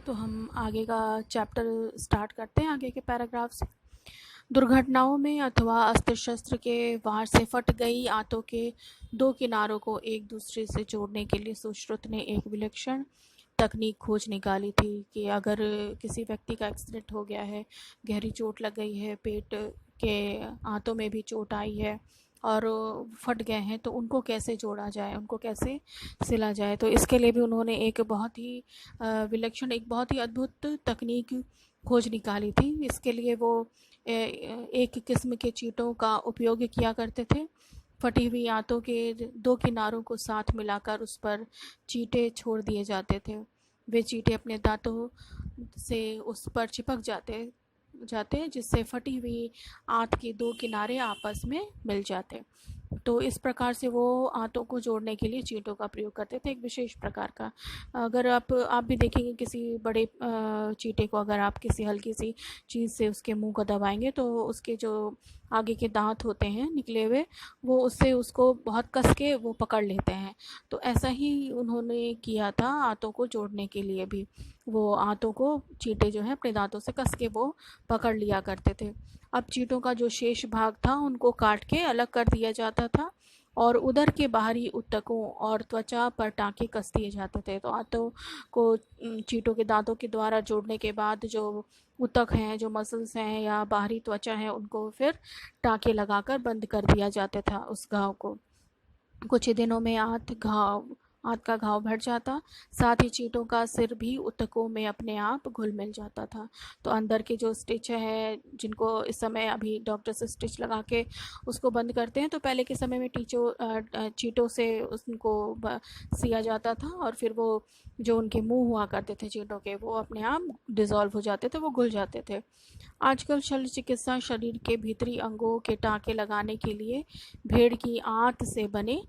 तो हम आगे का चैप्टर स्टार्ट करते हैं, आगे के पैराग्राफ से। दुर्घटनाओं में अथवा अस्त्र शस्त्र के वार से फट गई आंतों के दो किनारों को एक दूसरे से जोड़ने के लिए सुश्रुत ने एक विलक्षण तकनीक खोज निकाली थी कि अगर किसी व्यक्ति का एक्सीडेंट हो गया है, गहरी चोट लग गई है, पेट के आंतों में भी चोट आई है और फट गए हैं, तो उनको कैसे जोड़ा जाए, उनको कैसे सिला जाए। तो इसके लिए भी उन्होंने एक बहुत ही विलक्षण, एक बहुत ही अद्भुत तकनीक खोज निकाली थी। इसके लिए वो एक किस्म के चींटों का उपयोग किया करते थे। फटी हुई आंतों के दो किनारों को साथ मिलाकर उस पर चींटे छोड़ दिए जाते थे। वे चींटे अपने दांतों से उस पर चिपक जाते जिससे फटी हुई आंत के दो किनारे आपस में मिल जाते। तो इस प्रकार से वो आंतों को जोड़ने के लिए चींटों का प्रयोग करते थे, एक विशेष प्रकार का। अगर आप भी देखेंगे किसी बड़े चींटे को, अगर आप किसी हल्की सी चीज़ से उसके मुंह को दबाएंगे तो उसके जो आगे के दांत होते हैं निकले हुए, वो उससे उसको बहुत कस के वो पकड़ लेते हैं। तो ऐसा ही उन्होंने किया था आंतों को जोड़ने के लिए भी। वो आंतों को चींटे जो है अपने दांतों से कस के वो पकड़ लिया करते थे। अब चींटों का जो शेष भाग था उनको काट के अलग कर दिया जाता था और उदर के बाहरी ऊतकों और त्वचा पर टाँके कस दिए जाते थे। तो आंतों को चींटों के दांतों के द्वारा जोड़ने के बाद जो ऊतक हैं, जो मसल्स हैं या बाहरी त्वचा है, उनको फिर टाँके लगाकर बंद कर दिया जाता था उस घाव को। कुछ ही दिनों में आंत का घाव भर जाता। साथ ही चींटों का सिर भी ऊतकों में अपने आप घुल मिल जाता था। तो अंदर के जो स्टिच है, जिनको इस समय अभी डॉक्टर से स्टिच लगा के उसको बंद करते हैं, तो पहले के समय में चींटों से उनको सिया जाता था और फिर वो जो उनके मुंह हुआ करते थे चींटों के, वो अपने आप डिज़ोल्व हो जाते थे, वो घुल जाते थे। आजकल शल्य चिकित्सा शरीर के भीतरी अंगों के टाँके लगाने के लिए भेड़ की आंत से बने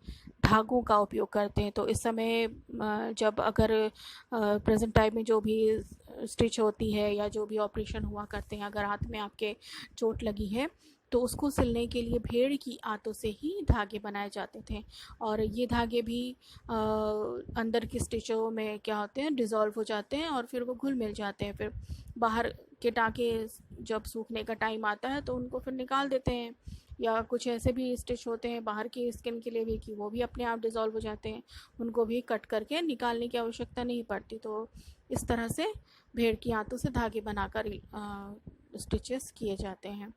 धागों का उपयोग करते हैं। तो इस समय जब अगर प्रेजेंट टाइम में जो भी स्टिच होती है या जो भी ऑपरेशन हुआ करते हैं, अगर हाथ में आपके चोट लगी है तो उसको सिलने के लिए भेड़ की आंतों से ही धागे बनाए जाते थे। और ये धागे भी अंदर की स्टिचों में क्या होते हैं, डिज़ोल्व हो जाते हैं और फिर वो घुल मिल जाते हैं। फिर बाहर के टाँके जब सूखने का टाइम आता है तो उनको फिर निकाल देते हैं। या कुछ ऐसे भी स्टिच होते हैं बाहर की स्किन के लिए भी कि वो भी अपने आप डिज़ोल्व हो जाते हैं, उनको भी कट करके निकालने की आवश्यकता नहीं पड़ती। तो इस तरह से भेड़ की आंतों से धागे बनाकर स्टिचेस किए जाते हैं।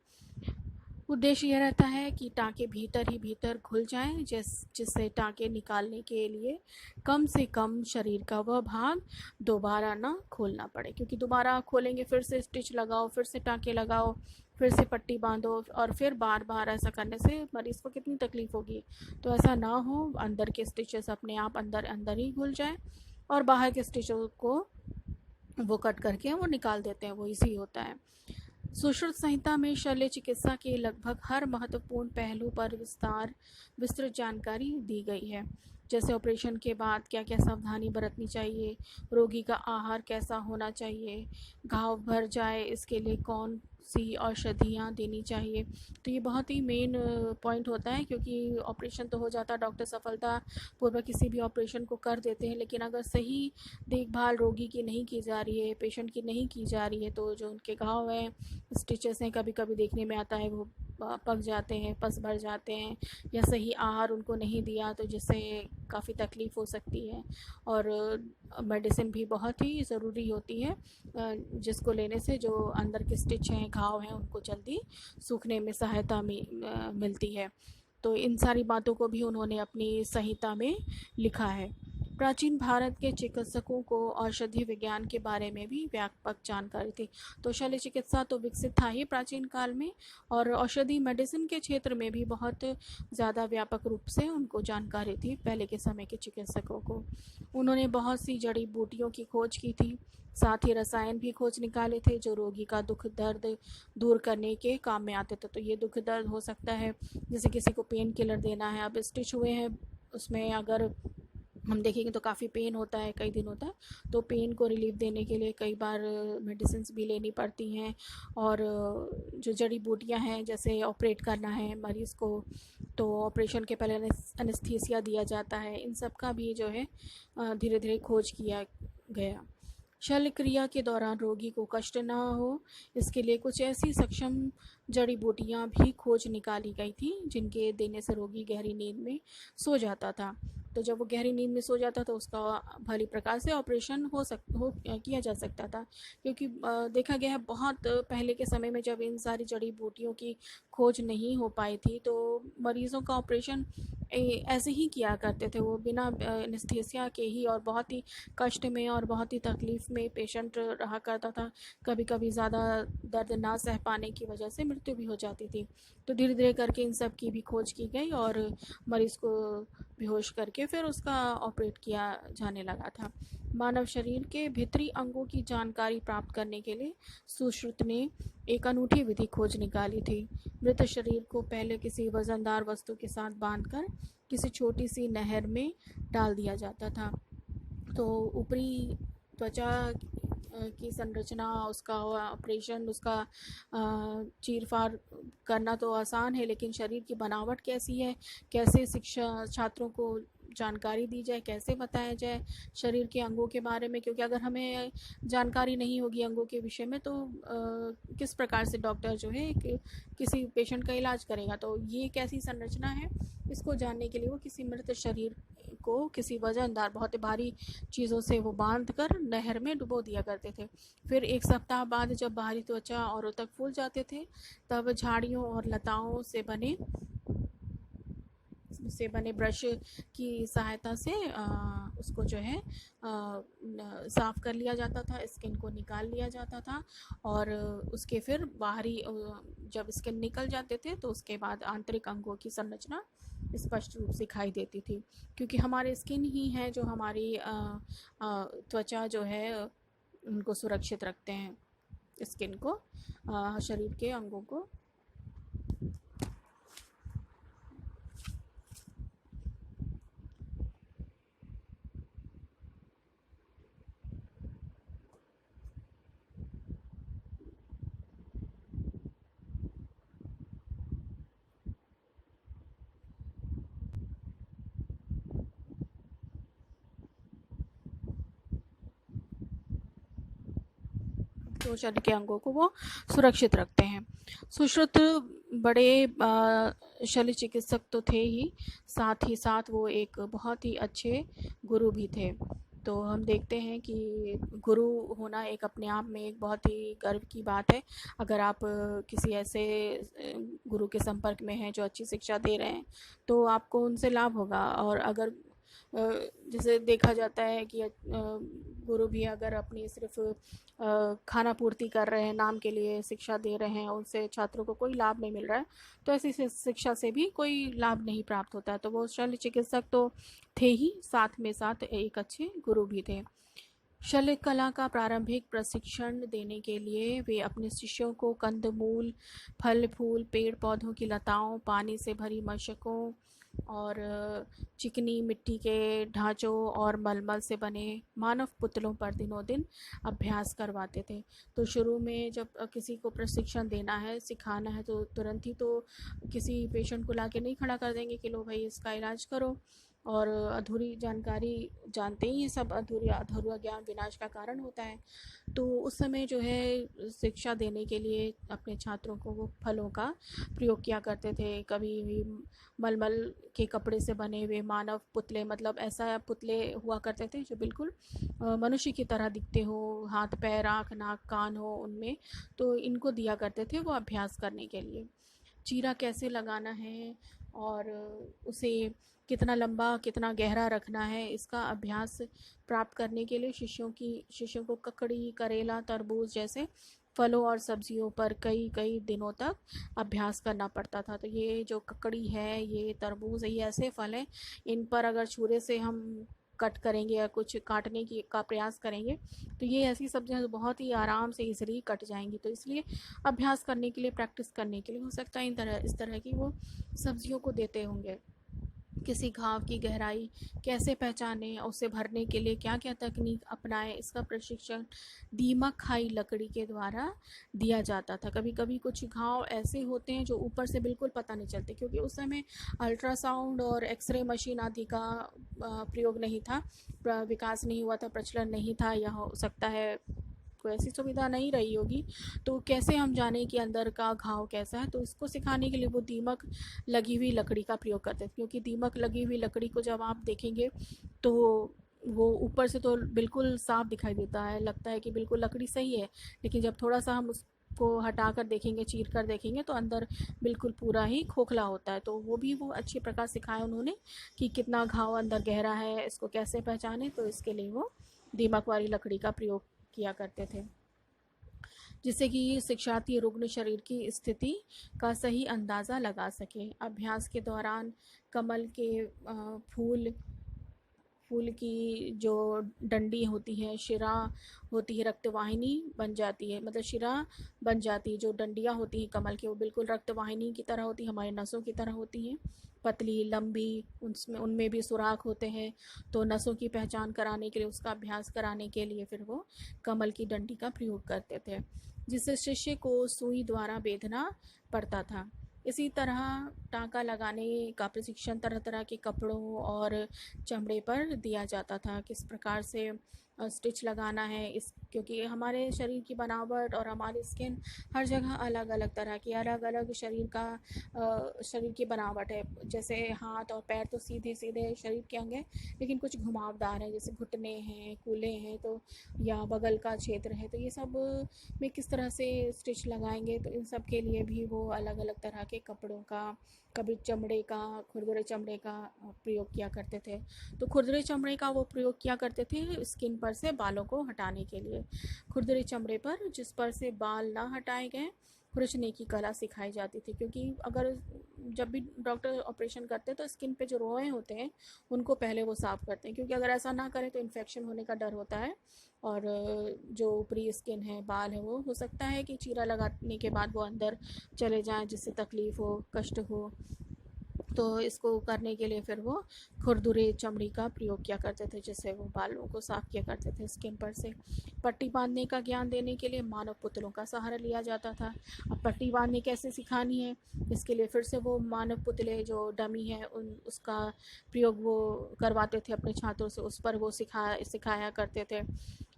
उद्देश्य यह रहता है कि टाँके भीतर ही भीतर घुल जाएं, जिससे टाँके निकालने के लिए कम से कम शरीर का वह भाग दोबारा ना खोलना पड़े। क्योंकि दोबारा खोलेंगे, फिर से स्टिच लगाओ, फिर से टाँके लगाओ, फिर से पट्टी बांधो और फिर बार बार ऐसा करने से मरीज़ को कितनी तकलीफ़ होगी। तो ऐसा ना हो, अंदर के स्टिचेस अपने आप अंदर अंदर ही घुल जाएं और बाहर के स्टिचों को वो कट करके वो निकाल देते हैं, वो इसी होता है। सुश्रुत संहिता में शल्य चिकित्सा के लगभग हर महत्वपूर्ण पहलू पर विस्तृत जानकारी दी गई है। जैसे ऑपरेशन के बाद क्या क्या सावधानी बरतनी चाहिए, रोगी का आहार कैसा होना चाहिए, घाव भर जाए इसके लिए कौन सी औषधियाँ देनी चाहिए। तो ये बहुत ही मेन पॉइंट होता है, क्योंकि ऑपरेशन तो हो जाता है, डॉक्टर सफलतापूर्वक किसी भी ऑपरेशन को कर देते हैं, लेकिन अगर सही देखभाल रोगी की नहीं की जा रही है, पेशेंट की नहीं की जा रही है, तो जो उनके घाव हैं, स्टिचेस हैं, कभी कभी देखने में आता है वो पक जाते हैं, पस भर जाते हैं, या सही आहार उनको नहीं दिया तो जिससे काफ़ी तकलीफ़ हो सकती है। और मेडिसिन भी बहुत ही ज़रूरी होती है, जिसको लेने से जो अंदर के स्टिच हैं, घाव हैं, उनको जल्दी सूखने में सहायता मिलती है। तो इन सारी बातों को भी उन्होंने अपनी संहिता में लिखा है। प्राचीन भारत के चिकित्सकों को औषधि विज्ञान के बारे में भी व्यापक जानकारी थी। तो शल्य चिकित्सा तो विकसित था ही प्राचीन काल में, और औषधि मेडिसिन के क्षेत्र में भी बहुत ज़्यादा व्यापक रूप से उनको जानकारी थी पहले के समय के चिकित्सकों को। उन्होंने बहुत सी जड़ी बूटियों की खोज की थी, साथ ही रसायन भी खोज निकाले थे जो रोगी का दुख दर्द दूर करने के काम में आते थे। तो ये दुख दर्द हो सकता है, जैसे किसी को पेन किलर देना है, अब स्टिच हुए हैं, उसमें अगर हम देखेंगे तो काफ़ी पेन होता है, कई दिन होता है, तो पेन को रिलीफ देने के लिए कई बार मेडिसिन भी लेनी पड़ती हैं। और जो जड़ी बूटियां हैं, जैसे ऑपरेट करना है मरीज़ को, तो ऑपरेशन के पहले एनेस्थीसिया दिया जाता है। इन सब का भी जो है धीरे धीरे खोज किया गया। शल्य क्रिया के दौरान रोगी को कष्ट न हो, इसके लिए कुछ ऐसी सक्षम जड़ी बूटियां भी खोज निकाली गई थी जिनके देने से रोगी गहरी नींद में सो जाता था। तो जब वो गहरी नींद में सो जाता था उसका भली प्रकार से ऑपरेशन हो किया जा सकता था, क्योंकि देखा गया है बहुत पहले के समय में जब इन सारी जड़ी बूटियों की खोज नहीं हो पाई थी तो मरीज़ों का ऑपरेशन ऐसे ही किया करते थे, वो बिना एनेस्थीसिया के ही, और बहुत ही कष्ट में और बहुत ही तकलीफ़ में पेशेंट रहा करता था। कभी कभी ज़्यादा दर्द ना सह पाने की वजह से मृत्यु भी हो जाती थी। तो धीरे धीरे करके इन सब की भी खोज की गई और मरीज़ को बेहोश करके फिर उसका ऑपरेट किया जाने लगा था। मानव शरीर के भीतरी अंगों की जानकारी प्राप्त करने के लिए सुश्रुत ने एक अनूठी विधि खोज निकाली थी। मृत शरीर को पहले किसी वजनदार वस्तु के साथ बांधकर किसी छोटी सी नहर में डाल दिया जाता था। तो ऊपरी त्वचा की संरचना, उसका ऑपरेशन, उसका चीर फाड़ करना तो आसान है, लेकिन शरीर की बनावट कैसी है, कैसे शिक्षा छात्रों को जानकारी दी जाए, कैसे बताया जाए शरीर के अंगों के बारे में, क्योंकि अगर हमें जानकारी नहीं होगी अंगों के विषय में तो किस प्रकार से डॉक्टर जो है किसी पेशेंट का इलाज करेगा। तो ये कैसी संरचना है, इसको जानने के लिए वो किसी मृत शरीर को किसी वजनदार बहुत भारी चीज़ों से वो बांध कर नहर में डुबो दिया करते थे। फिर एक सप्ताह बाद जब बाहरी त्वचा औरों तक फूल जाते थे तब झाड़ियों और लताओं से बने ब्रश की सहायता से उसको जो है साफ़ कर लिया जाता था, स्किन को निकाल लिया जाता था। और उसके फिर बाहरी जब स्किन निकल जाते थे तो उसके बाद आंतरिक अंगों की संरचना स्पष्ट रूप से दिखाई देती थी, क्योंकि हमारे स्किन ही है जो हमारी त्वचा जो है उनको सुरक्षित रखते हैं, स्किन को, शरीर के अंगों को। तो शरीर के अंगों को वो सुरक्षित रखते हैं। सुश्रुत बड़े शल्य चिकित्सक तो थे ही, साथ ही साथ वो एक बहुत ही अच्छे गुरु भी थे। तो हम देखते हैं कि गुरु होना एक अपने आप में एक बहुत ही गर्व की बात है। अगर आप किसी ऐसे गुरु के संपर्क में हैं जो अच्छी शिक्षा दे रहे हैं तो आपको उनसे लाभ होगा। और अगर जैसे देखा जाता है कि गुरु भी अगर अपनी सिर्फ खाना पूर्ति कर रहे हैं, नाम के लिए शिक्षा दे रहे हैं, उनसे छात्रों को कोई लाभ नहीं मिल रहा है, तो ऐसी शिक्षा से भी कोई लाभ नहीं प्राप्त होता है। तो वो शल्य चिकित्सक तो थे ही, साथ में साथ एक अच्छे गुरु भी थे। शल्य कला का प्रारंभिक प्रशिक्षण देने के लिए वे अपने शिष्यों को कंदमूल, फल फूल, पेड़ पौधों की लताओं, पानी से भरी मशकों और चिकनी मिट्टी के ढांचों और मलमल से बने मानव पुतलों पर दिनों दिन अभ्यास करवाते थे। तो शुरू में जब किसी को प्रशिक्षण देना है, सिखाना है, तो तुरंत ही तो किसी पेशेंट को लाके नहीं खड़ा कर देंगे कि लो भाई इसका इलाज करो। और अधूरी जानकारी, जानते ही सब अधूरा ज्ञान विनाश का कारण होता है। तो उस समय जो है शिक्षा देने के लिए अपने छात्रों को वो फलों का प्रयोग किया करते थे। कभी भी मलमल के कपड़े से बने हुए मानव पुतले, मतलब ऐसा पुतले हुआ करते थे जो बिल्कुल मनुष्य की तरह दिखते हो, हाथ पैर आँख नाक कान हो उनमें, तो इनको दिया करते थे वो अभ्यास करने के लिए। चीरा कैसे लगाना है और उसे कितना लंबा कितना गहरा रखना है, इसका अभ्यास प्राप्त करने के लिए शिष्यों को ककड़ी, करेला, तरबूज जैसे फलों और सब्जियों पर कई कई दिनों तक अभ्यास करना पड़ता था। तो ये जो ककड़ी है, ये तरबूज है, ये ऐसे फल हैं, इन पर अगर छुरे से हम कट करेंगे या कुछ काटने की का प्रयास करेंगे तो ये ऐसी सब्जियां जो बहुत ही आराम से इजीली कट जाएंगी। तो इसलिए अभ्यास करने के लिए, प्रैक्टिस करने के लिए, हो सकता है इस तरह की वो सब्जियों को देते होंगे। किसी घाव की गहराई कैसे पहचानें और उसे भरने के लिए क्या क्या तकनीक अपनाएं, इसका प्रशिक्षण दीमक खाई लकड़ी के द्वारा दिया जाता था। कभी कभी कुछ घाव ऐसे होते हैं जो ऊपर से बिल्कुल पता नहीं चलते, क्योंकि उस समय अल्ट्रासाउंड और एक्सरे मशीन आदि का प्रयोग नहीं था, विकास नहीं हुआ था, प्रचलन नहीं था, या हो सकता है कोई ऐसी सुविधा नहीं रही होगी। तो कैसे हम जाने कि अंदर का घाव कैसा है, तो इसको सिखाने के लिए वो दीमक लगी हुई लकड़ी का प्रयोग करते थे। क्योंकि दीमक लगी हुई लकड़ी को जब आप देखेंगे तो वो ऊपर से तो बिल्कुल साफ दिखाई देता है, लगता है कि बिल्कुल लकड़ी सही है, लेकिन जब थोड़ा सा हम उसको हटा कर देखेंगे, चीर कर देखेंगे, तो अंदर बिल्कुल पूरा ही खोखला होता है। तो वो भी वो अच्छे प्रकार सिखाया उन्होंने कि कितना घाव अंदर गहरा है, इसको कैसे पहचाने। तो इसके लिए वो दीमक वाली लकड़ी का प्रयोग किया करते थे, जिससे कि शिक्षार्थी रुग्ण शरीर की स्थिति का सही अंदाज़ा लगा सके। अभ्यास के दौरान कमल के फूल की जो डंडी होती है, शिरा होती है, रक्तवाहिनी बन जाती है, मतलब शिरा बन जाती है। जो डंडियाँ होती हैं कमल की, वो बिल्कुल रक्तवाहिनी की तरह होती है, हमारे नसों की तरह होती हैं, पतली लंबी, उनमें भी सुराख होते हैं। तो नसों की पहचान कराने के लिए, उसका अभ्यास कराने के लिए फिर वो कमल की डंडी का प्रयोग करते थे, जिससे शिष्य को सुई द्वारा बेधना पड़ता था। इसी तरह टाँका लगाने का प्रशिक्षण तरह तरह के कपड़ों और चमड़े पर दिया जाता था। किस प्रकार से स्टिच लगाना है, इस क्योंकि हमारे शरीर की बनावट और हमारी स्किन हर जगह अलग अलग तरह की, अलग अलग शरीर की बनावट है। जैसे हाथ और पैर तो सीधे सीधे शरीर के अंग हैं, लेकिन कुछ घुमावदार हैं, जैसे घुटने हैं, कूल्हे हैं, तो या बगल का क्षेत्र है। तो ये सब में किस तरह से स्टिच लगाएंगे, तो इन सब के लिए भी वो अलग अलग तरह के कपड़ों का, कभी चमड़े का, खुरदुरे चमड़े का प्रयोग किया करते थे। तो खुरदुरे चमड़े का वो प्रयोग किया करते थे स्किन पर से बालों को हटाने के लिए। खुरदुरे चमड़े पर जिस पर से बाल ना हटाए गए, खुरचने की कला सिखाई जाती थी। क्योंकि अगर जब भी डॉक्टर ऑपरेशन करते हैं तो स्किन पे जो रोए होते हैं उनको पहले वो साफ़ करते हैं, क्योंकि अगर ऐसा ना करें तो इन्फेक्शन होने का डर होता है, और जो ऊपरी स्किन है, बाल है, वो हो सकता है कि चीरा लगाने के बाद वो अंदर चले जाएं, जिससे तकलीफ़ हो, कष्ट हो। तो इसको करने के लिए फिर वो खुरदुरे चमड़ी का प्रयोग किया करते थे, जिससे वो बालों को साफ़ किया करते थे स्किन पर से। पट्टी बांधने का ज्ञान देने के लिए मानव पुतलों का सहारा लिया जाता था। अब पट्टी बांधनी कैसे सिखानी है, इसके लिए फिर से वो मानव पुतले जो डमी है उसका प्रयोग वो करवाते थे अपने छात्रों से, उस पर वो सिखाया करते थे।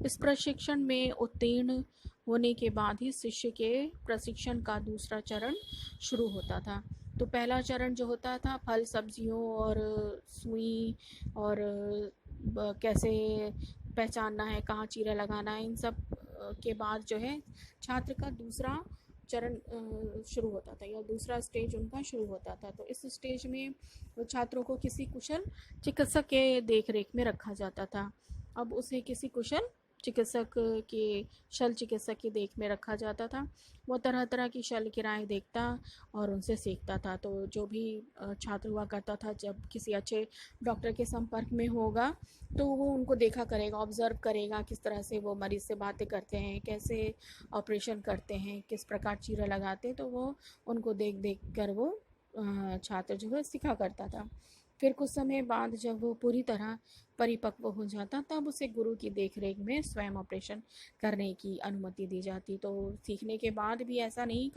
इस प्रशिक्षण में उत्तीर्ण होने के बाद ही शिष्य के प्रशिक्षण का दूसरा चरण शुरू होता था। तो पहला चरण जो होता था फल सब्जियों और सुई और कैसे पहचानना है, कहाँ चीरा लगाना है, इन सब के बाद जो है छात्र का दूसरा चरण शुरू होता था, या दूसरा स्टेज उनका शुरू होता था। तो इस स्टेज में छात्रों को किसी कुशल चिकित्सक के देखरेख में रखा जाता था। अब उसे किसी कुशल चिकित्सक के शल्य चिकित्सक की देख में रखा जाता था। वो तरह तरह की शल्य क्रियाएँ देखता और उनसे सीखता था। तो जो भी छात्र हुआ करता था, जब किसी अच्छे डॉक्टर के संपर्क में होगा तो वो उनको देखा करेगा, ऑब्ज़र्व करेगा, किस तरह से वो मरीज़ से बातें करते हैं, कैसे ऑपरेशन करते हैं, किस प्रकार चीरा लगाते हैं। तो वो उनको देख देख कर वो छात्र जो है सीखा करता था। फिर कुछ समय बाद जब वो पूरी तरह परिपक्व हो जाता, तब उसे गुरु की देखरेख में स्वयं ऑपरेशन करने की अनुमति दी जाती। तो सीखने के बाद भी ऐसा नहीं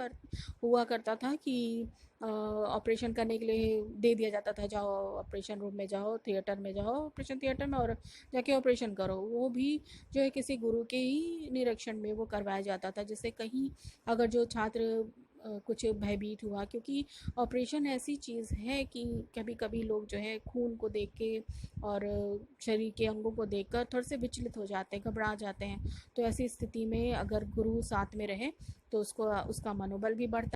हुआ करता था कि ऑपरेशन करने के लिए दे दिया जाता था, जाओ ऑपरेशन रूम में जाओ, थिएटर में जाओ, ऑपरेशन थिएटर में और जाके ऑपरेशन करो। वो भी जो है किसी गुरु के ही निरीक्षण में वो करवाया जाता था, जिससे कहीं अगर जो छात्र कुछ भयभीत हुआ, क्योंकि ऑपरेशन ऐसी चीज़ है कि कभी कभी लोग जो है खून को देख के और शरीर के अंगों को देखकर थोड़े से विचलित हो जाते हैं, घबरा जाते हैं। तो ऐसी स्थिति में अगर गुरु साथ में रहे तो उसका मनोबल भी बढ़ता